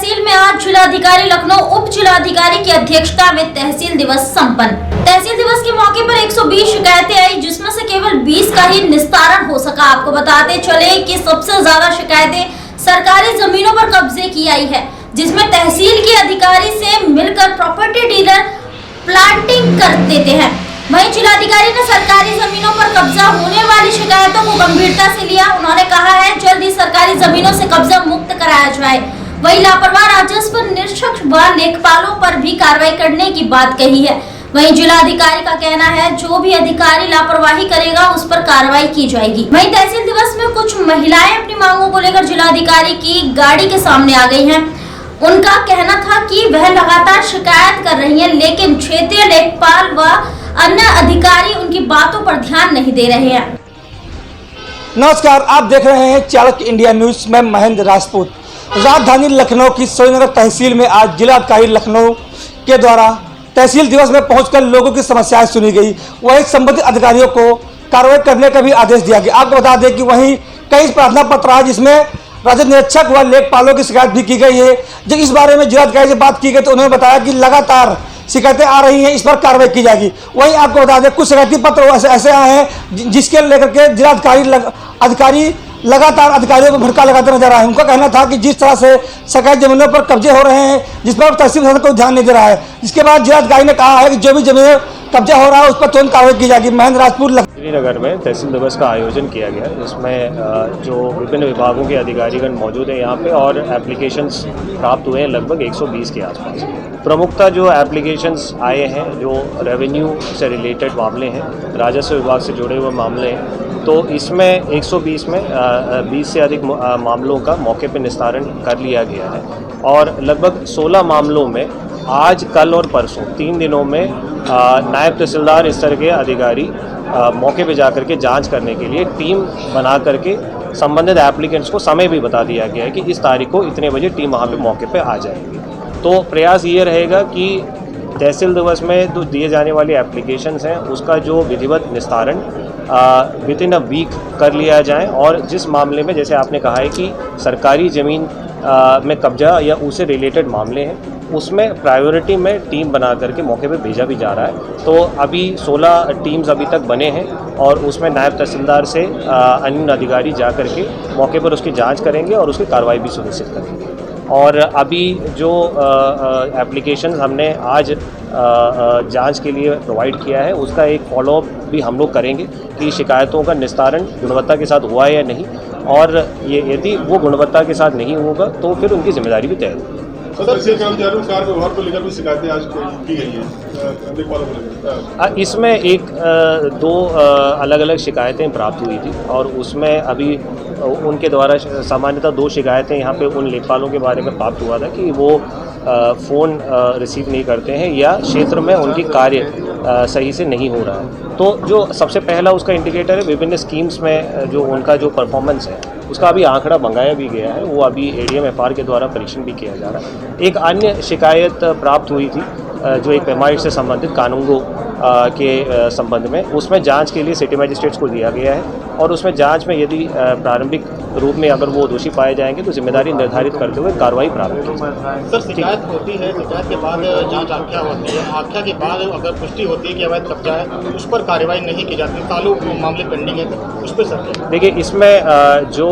तहसील में आज जिलाधिकारी लखनऊ उप जिलाधिकारी की अध्यक्षता में तहसील दिवस संपन्न। तहसील दिवस के मौके पर 120 शिकायतें आई, जिसमें से केवल 20 का ही निस्तारण हो सका। आपको बताते चले कि सबसे ज्यादा शिकायतें सरकारी जमीनों पर कब्जे की आई है, जिसमें तहसील के अधिकारी से मिलकर प्रॉपर्टी डीलर प्लांटिंग कर देते हैं। वहीं जिलाधिकारी ने सरकारी जमीनों पर कब्जा होने वाली शिकायतों को गंभीरता से लिया। उन्होंने कहा है जल्द ही सरकारी जमीनों से कब्जा मुक्त कराया जाए। वहीं लापरवाह राजस्व निरीक्षक व लेखपालों पर भी कार्रवाई करने की बात कही है। वहीं जिलाधिकारी का कहना है जो भी अधिकारी लापरवाही करेगा उस पर कार्रवाई की जाएगी। वहीं तहसील दिवस में कुछ महिलाएं अपनी मांगों को लेकर जिलाधिकारी की गाड़ी के सामने आ गई हैं। उनका कहना था कि वह लगातार शिकायत कर रही हैं, लेकिन क्षेत्रीय लेखपाल व अन्य अधिकारी उनकी बातों पर ध्यान नहीं दे रहे हैं। नमस्कार, आप देख रहे हैं चाणक्य इंडिया न्यूज में महेंद्र राजपूत। राजधानी लखनऊ की सोनीनगर तहसील में आज जिलाधिकारी लखनऊ के द्वारा तहसील दिवस में पहुंचकर लोगों की समस्याएं सुनी गई। वहीं संबंधित अधिकारियों को कार्रवाई करने का भी आदेश दिया गया। आपको बता दें कि वहीं कई प्रार्थना पत्र आए, जिसमें राजस्व निरीक्षक व लेखपालों की शिकायत भी की गई है। जब इस बारे में जिलाधिकारी से बात की गई तो उन्होंने बताया कि लगातार शिकायतें आ रही हैं, इस पर कार्रवाई की जाएगी। वहीं आपको बता दें कुछ शिकायती पत्र ऐसे आए हैं जिसके लेकर के अधिकारी लगातार अधिकारियों को भड़का लगाते नजर आए। उनका कहना था कि जिस तरह से सरकारी जमीनों पर कब्जे हो रहे हैं, जिस पर तहसील प्रशासन को ध्यान नहीं दे रहा है, जिसके बाद जिलाधिकारी ने कहा है कि जो भी जमीन कब्जा हो रहा है उस पर तुरंत कार्रवाई की जाएगी। महेंद्र राजपूत श्रीनगर में तहसील दिवस का आयोजन किया गया, जिसमें जो विभिन्न विभागों के अधिकारीगण मौजूद हैं यहाँ पे, और एप्लीकेशंस प्राप्त हुए हैं लगभग 120 के आसपास। प्रमुखतः जो एप्लीकेशंस आए हैं जो रेवेन्यू से रिलेटेड मामले हैं, राजस्व विभाग से जुड़े हुए मामले हैं, तो इसमें 120 में 20 से अधिक मामलों का मौके पर निस्तारण कर लिया गया है। और लगभग 16 मामलों में आज, कल और परसों 3 दिनों में नायब तहसीलदार स्तर के अधिकारी मौके पे जाकर के जांच करने के लिए टीम बना करके संबंधित एप्लीकेंट्स को समय भी बता दिया गया है कि इस तारीख को इतने बजे टीम वहाँ पे मौके पे आ जाएगी। तो प्रयास ये रहेगा कि तहसील दिवस में जो दिए जाने वाली एप्लीकेशंस हैं उसका जो विधिवत निस्तारण विद इन अ वीक कर लिया जाए। और जिस मामले में, जैसे आपने कहा है कि सरकारी ज़मीन में कब्जा या उससे रिलेटेड मामले हैं, उसमें प्रायोरिटी में टीम बना करके मौके पे भेजा भी जा रहा है। तो अभी 16 टीम्स अभी तक बने हैं और उसमें नायब तहसीलदार से अन्य अधिकारी जा करके मौके पर उसकी जांच करेंगे और उसकी कार्रवाई भी सुनिश्चित करेंगे। और अभी जो एप्लीकेशन हमने आज जांच के लिए प्रोवाइड किया है, उसका एक फॉलोअप भी हम लोग करेंगे कि शिकायतों का निस्तारण गुणवत्ता के साथ हुआ है या नहीं, और ये यदि वो गुणवत्ता के साथ नहीं होगा तो फिर उनकी जिम्मेदारी भी तय होगी। कार व्यवहार को लेकर भी शिकायतें आज की गई हैं। इसमें दो अलग अलग शिकायतें प्राप्त हुई थी, और उसमें अभी उनके द्वारा सामान्यतः 2 शिकायतें यहाँ पे उन लेखपालों के बारे में प्राप्त हुआ था कि वो फ़ोन रिसीव नहीं करते हैं या क्षेत्र में उनकी कार्य सही से नहीं हो रहा है। तो जो सबसे पहला उसका इंडिकेटर है, विभिन्न स्कीम्स में जो उनका जो परफॉर्मेंस है उसका अभी आंकड़ा मंगाया भी गया है, वो अभी ADM-FR के द्वारा परीक्षण भी किया जा रहा है। एक अन्य शिकायत प्राप्त हुई थी जो एक पेमाइट से संबंधित कानूनगो के संबंध में, उसमें जांच के लिए सिटी मजिस्ट्रेट्स को दिया गया है, और उसमें जांच में यदि प्रारंभिक रूप में अगर वो दोषी पाए जाएंगे तो जिम्मेदारी निर्धारित करते हुए कार्रवाई प्राप्त की जाए। सर, शिकायत होती है, शिकायत के बाद जांच आख्या होती है, आख्या के बाद अगर पुष्टि होती है कि अवैध कब्जा है तो उस पर कार्रवाई नहीं की जाती, चालू मामले पेंडिंग है, तो उस पर सर देखिए, इसमें जो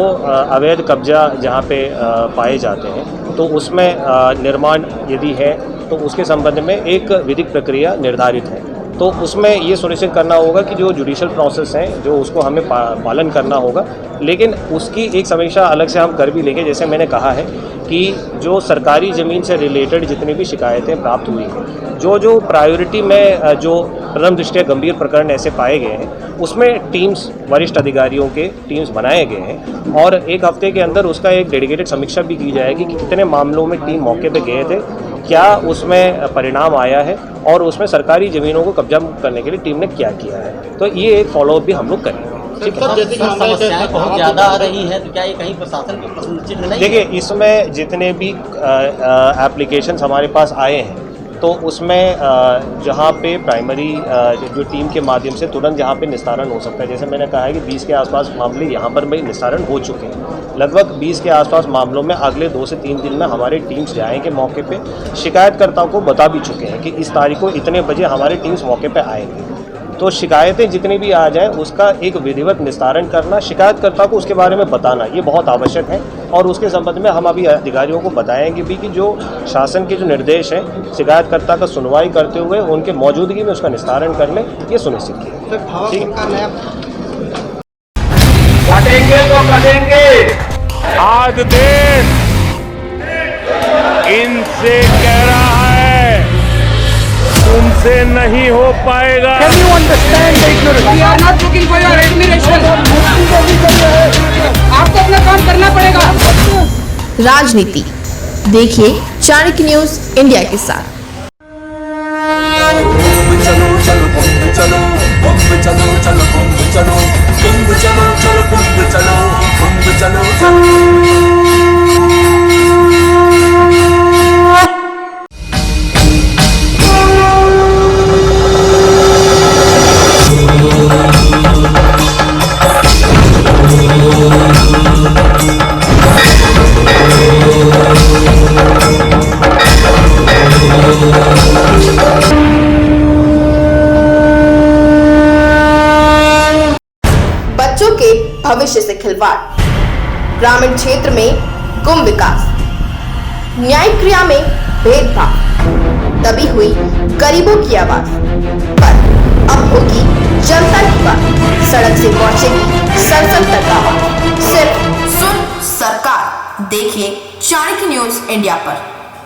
अवैध कब्जा जहाँ पे पाए जाते हैं तो उसमें निर्माण यदि है तो उसके संबंध में एक विधिक प्रक्रिया निर्धारित है। तो उसमें ये सुनिश्चित करना होगा कि जो जुडिशियल प्रोसेस है जो उसको हमें पालन करना होगा, लेकिन उसकी एक समीक्षा अलग से हम कर भी लेंगे। जैसे मैंने कहा है कि जो सरकारी ज़मीन से रिलेटेड जितनी भी शिकायतें प्राप्त हुई हैं, जो प्रायोरिटी में जो प्रथम दृष्टया गंभीर प्रकरण ऐसे पाए गए हैं, उसमें टीम्स, वरिष्ठ अधिकारियों के टीम्स बनाए गए हैं, और 1 हफ्ते के अंदर उसका एक डेडिकेटेड समीक्षा भी की जाएगी कि कितने मामलों में टीम मौके पर गए थे, क्या उसमें परिणाम आया है, और उसमें सरकारी ज़मीनों को कब्जा करने के लिए टीम ने क्या किया है। तो ये एक फॉलोअप भी हम लोग करेंगे। ठीक है, जैसे कि समस्याएं बहुत ज़्यादा आ रही हैं, तो क्या ये कहीं प्रशासन की निश्चित नहीं? देखिए, इसमें जितने भी एप्लीकेशंस हमारे पास आए हैं तो उसमें जहाँ पे प्राइमरी जो टीम के माध्यम से तुरंत जहाँ पे निस्तारण हो सकता है, जैसे मैंने कहा है कि 20 के आसपास मामले यहाँ पर भी निस्तारण हो चुके हैं। लगभग 20 के आसपास मामलों में अगले 2 से 3 दिन में हमारे टीम्स जाएंगे मौके पे। शिकायतकर्ताओं को बता भी चुके हैं कि इस तारीख को इतने बजे हमारे टीम्स मौके पे आएंगे। तो शिकायतें जितनी भी आ जाए उसका एक विधिवत निस्तारण करना, शिकायतकर्ता को उसके बारे में बताना, ये बहुत आवश्यक है। और उसके संबंध में हम अभी अधिकारियों को बताएंगे भी कि जो शासन के जो निर्देश हैं शिकायतकर्ता का सुनवाई करते हुए उनके मौजूदगी में उसका निस्तारण कर लें, ये सुनिश्चित किया। ठीक है, कटेंगे तो कटेंगे। आज देश इनसे कह रहा है तुमसे नहीं हो पाएगा। Can you understand the ignorance? We are not looking for your admiration. आपको अपना काम करना पड़ेगा। राजनीति देखिए चाणक्य न्यूज इंडिया के साथ। बच्चों के भविष्य से खिलवाड़, ग्रामीण क्षेत्र में गुम विकास, न्यायिक क्रिया में भेदभाव, तभी हुई गरीबों की आवाज। पर अब होगी जनता की बात, सड़क से पहुंचेगी संसद तक आवाज। सिर्फ सुन सरकार देखिए चाणक्य न्यूज इंडिया पर।